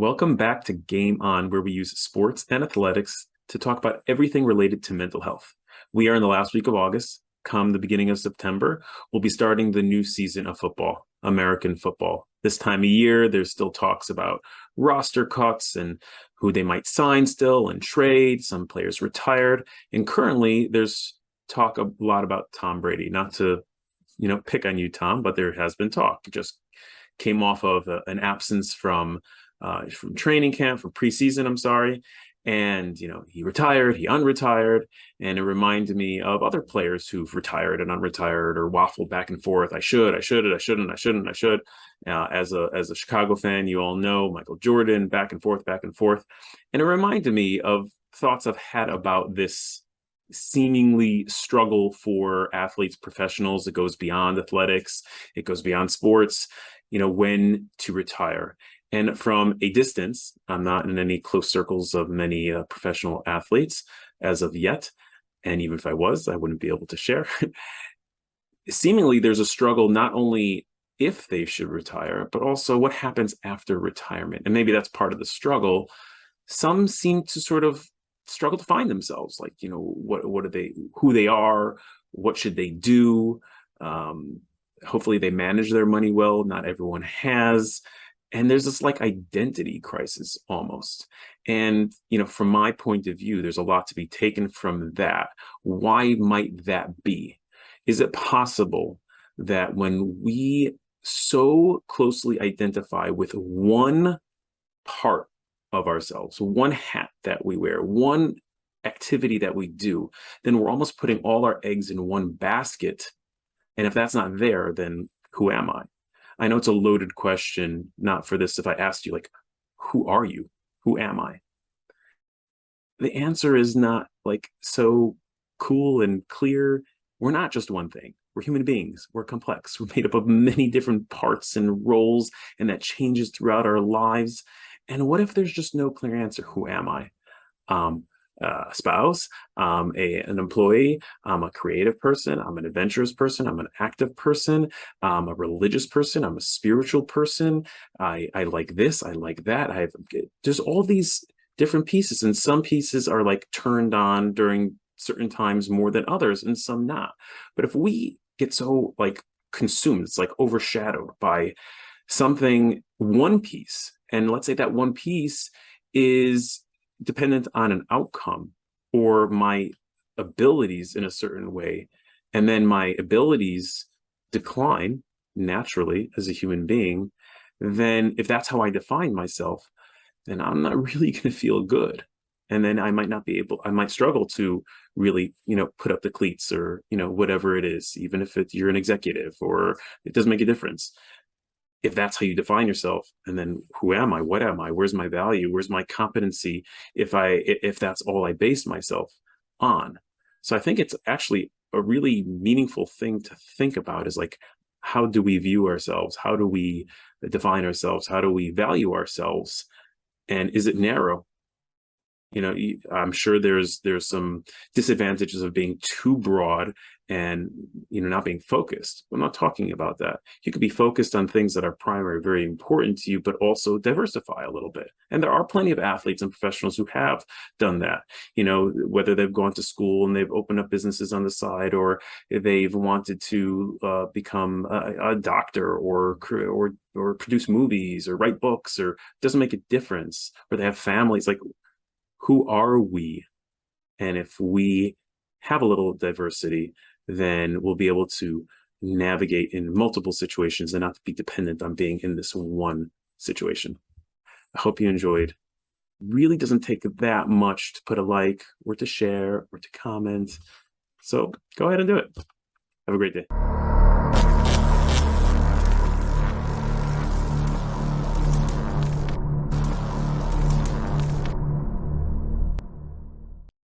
Welcome back to Game On, where we use sports and athletics to talk about everything related to mental health. We are in the last week of August. Come the beginning of September, we'll be starting the new season of football, American football. This time of year, there's still talks about roster cuts and who they might sign still and trade. Some players retired. And currently, there's talk a lot about Tom Brady. Not to, pick on you, Tom, but there has been talk. It just came off of an absence from training camp, from preseason, I'm sorry. And, he retired, he unretired. And it reminded me of other players who've retired and unretired or waffled back and forth. I should. As a Chicago fan, you all know Michael Jordan, back and forth. And it reminded me of thoughts I've had about this seemingly struggle for athletes, professionals. It goes beyond athletics. It goes beyond sports, when to retire. And from a distance, I'm not in any close circles of many professional athletes as of yet. And even if I was, I wouldn't be able to share. Seemingly, there's a struggle not only if they should retire, but also what happens after retirement. And maybe that's part of the struggle. Some seem to sort of struggle to find themselves, like, what are they, who they are, what should they do? Hopefully they manage their money well. Not everyone has. And there's this identity crisis almost. And, from my point of view, there's a lot to be taken from that. Why might that be? Is it possible that when we so closely identify with one part of ourselves, one hat that we wear, one activity that we do, then we're almost putting all our eggs in one basket? And if that's not there, then who am I? I know it's a loaded question, not for this. If I asked you, who are you? Who am I? The answer is not so cool and clear. We're not just one thing. We're human beings. We're complex. We're made up of many different parts and roles, and that changes throughout our lives. And what if there's just no clear answer? Who am I? A spouse, an employee, I'm a creative person, I'm an adventurous person, I'm an active person, I'm a religious person, I'm a spiritual person, I like this, I like that. There's all these different pieces, and some pieces are turned on during certain times more than others, and some not. But if we get so consumed, it's overshadowed by one piece, and let's say that one piece is dependent on an outcome or my abilities in a certain way, and then my abilities decline naturally as a human being, then if that's how I define myself, then I'm not really going to feel good. And then I might struggle to really, put up the cleats or, whatever it is, even if you're an executive, or it doesn't make a difference. If that's how you define yourself, and then who am I? What am I? Where's my value? Where's my competency? If that's all I base myself on. So I think it's actually a really meaningful thing to think about, is how do we view ourselves? How do we define ourselves? How do we value ourselves? And is it narrow? I'm sure there's some disadvantages of being too broad and, not being focused. I'm not talking about that. You could be focused on things that are primary, very important to you, but also diversify a little bit. And there are plenty of athletes and professionals who have done that, whether they've gone to school and they've opened up businesses on the side, or they've wanted to become a doctor or produce movies or write books, or it doesn't make a difference, or they have families. Who are we? And if we have a little diversity, then we'll be able to navigate in multiple situations and not be dependent on being in this one situation. I hope you enjoyed. Really doesn't take that much to put a like or to share or to comment. So go ahead and do it. Have a great day.